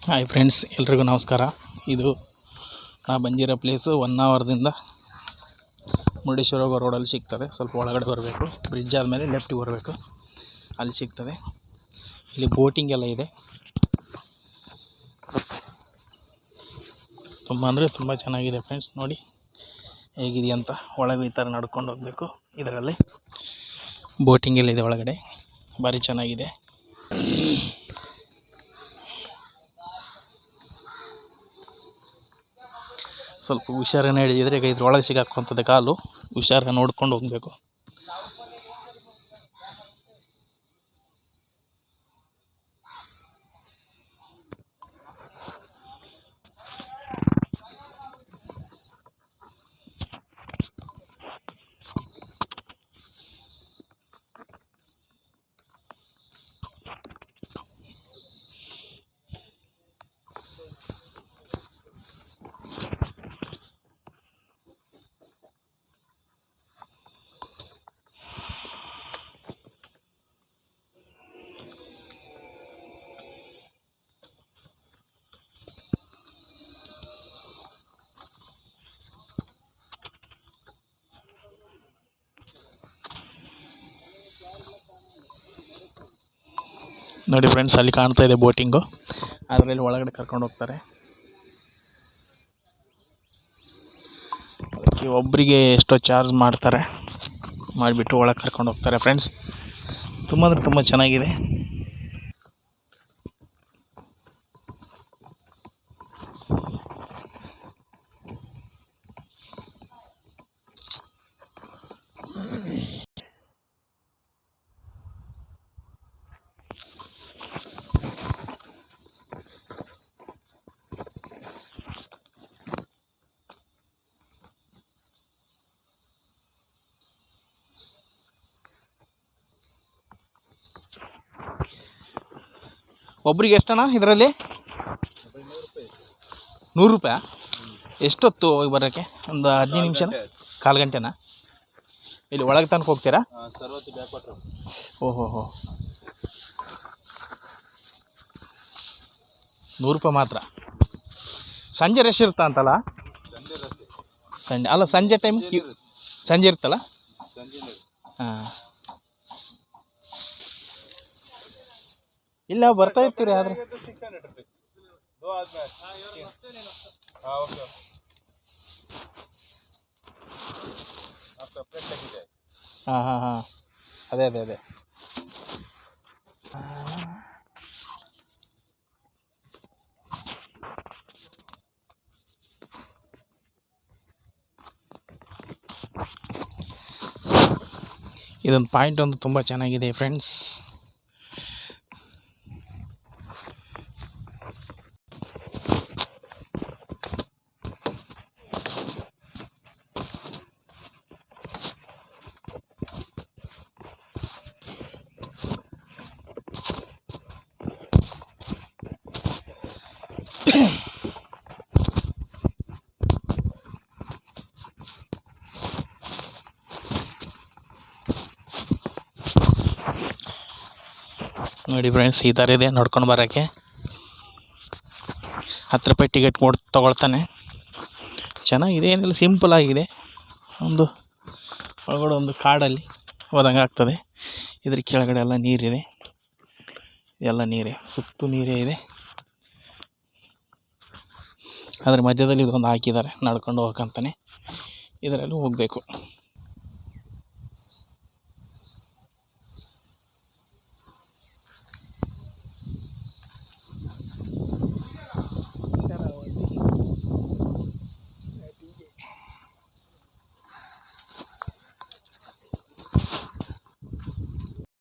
Hi friends, ಎಲ್ರಿಗೂ ನಮಸ್ಕಾರ. ಇದು ನಾ ಬಂದಿರೋ ಪ್ಲೇಸು ಹೊನ್ನಾವರದಿಂದ ಮುರುಡೇಶ್ವರ ಹೋಗೋ ರೋಡಲ್ಲಿ ಸಿಗ್ತದೆ. ಸ್ವಲ್ಪ ಒಳಗಡೆ ಬರಬೇಕು, ಬ್ರಿಡ್ಜ್ ಆದಮೇಲೆ ಲೆಫ್ಟಿಗೆ ಬರಬೇಕು, ಅಲ್ಲಿ ಸಿಗ್ತದೆ. ಇಲ್ಲಿ ಬೋಟಿಂಗ್ ಎಲ್ಲ ಇದೆ. ತುಂಬ ಅಂದರೆ ತುಂಬ ಚೆನ್ನಾಗಿದೆ ಫ್ರೆಂಡ್ಸ್. ನೋಡಿ ಹೇಗಿದೆಯಂತ. ಒಳಗೆ ಈ ಥರ ನಡ್ಕೊಂಡು ಹೋಗಬೇಕು. ಇದರಲ್ಲಿ ಬೋಟಿಂಗ್ ಎಲ್ಲ ಇದೆ ಒಳಗಡೆ, ಭಾರಿ ಚೆನ್ನಾಗಿದೆ. ಸ್ವಲ್ಪ ಹುಷಾರನ್ನ ಹಿಡಿದಿದ್ರೆ ಈಗ ಇದ್ರೊಳಗೆ ಸಿಗಾಕೊಂತದೆ ಕಾಲು. ಹುಷಾರಾಗಿ ನೋಡ್ಕೊಂಡು ಹೋಗಬೇಕು. ನೋಡಿ ಫ್ರೆಂಡ್ಸ್, ಅಲ್ಲಿ ಕಾಣ್ತಾ ಇದೆ ಬೋಟಿಂಗು. ಅದರಲ್ಲಿ ಒಳಗಡೆ ಕರ್ಕೊಂಡು ಹೋಗ್ತಾರೆ. ಅದಕ್ಕೆ ಒಬ್ಬರಿಗೆ ಎಷ್ಟೋ ಚಾರ್ಜ್ ಮಾಡ್ತಾರೆ, ಮಾಡಿಬಿಟ್ಟು ಒಳಗೆ ಕರ್ಕೊಂಡು ಹೋಗ್ತಾರೆ ಫ್ರೆಂಡ್ಸ್. ತುಂಬ ಅಂದರೆ ತುಂಬ ಚೆನ್ನಾಗಿದೆ. ಒಬ್ರಿಗೆ ಎಷ್ಟಣ್ಣ ಇದರಲ್ಲಿ? 100 ರೂಪಾಯಿ. ಎಷ್ಟೊತ್ತು ಹೋಗಿ ಬರೋಕ್ಕೆ? ಒಂದು 15 ನಿಮಿಷ, ಕಾಲು ಗಂಟೆನಾ? ಇಲ್ಲಿ ಒಳಗೆ ತನಕ ಹೋಗ್ತೀರಾ? ಓಹೋ ಹೋ, 100 ರೂಪಾಯಿ ಮಾತ್ರ. ಸಂಜೆ ರಶ್ ಇರುತ್ತಾ ಅಂತಲ್ಲ? ಸಂಜೆ ಅಲ್ಲ, ಸಂಜೆ ಟೈಮ್ ಸಂಜೆ ಇರುತ್ತಲ್ಲ? ಹಾಂ, ಇಲ್ಲ ಬರ್ತಾ ಇರ್ತೀರಿ ಆದರೆ. ಹಾಂ ಹಾಂ ಹಾಂ, ಅದೇ ಅದೇ ಅದೇ. ಇದೊಂದು ಪಾಯಿಂಟ್ ಒಂದು ತುಂಬ ಚೆನ್ನಾಗಿದೆ ಫ್ರೆಂಡ್ಸ್. ನೋಡಿ ಫ್ರೆಂಡ್ಸ್, ಈ ಥರ ಇದೆ ನೋಡ್ಕೊಂಡು ಬರೋಕ್ಕೆ. 10 ರೂಪಾಯಿ ಟಿಕೆಟ್ ತೊಗೊಳ್ತಾನೆ. ಚೆನ್ನಾಗಿದೆ, ಏನಿಲ್ಲ, ಸಿಂಪಲ್ ಆಗಿದೆ. ಒಂದು ಒಳಗಡೆ ಒಂದು ಕಾಡಲ್ಲಿ ಹೋದಂಗೆ ಆಗ್ತದೆ. ಇದ್ರ ಕೆಳಗಡೆ ಎಲ್ಲ ನೀರಿದೆ, ಎಲ್ಲ ನೀರೇ, ಸುತ್ತು ನೀರೇ ಇದೆ. ಅದ್ರ ಮಧ್ಯದಲ್ಲಿ ಇದೊಂದು ಹಾಕಿದ್ದಾರೆ, ನಡ್ಕೊಂಡು ಹೋಗಕ್ಕಂತಾನೆ. ಇದರಲ್ಲಿ ಹೋಗಬೇಕು.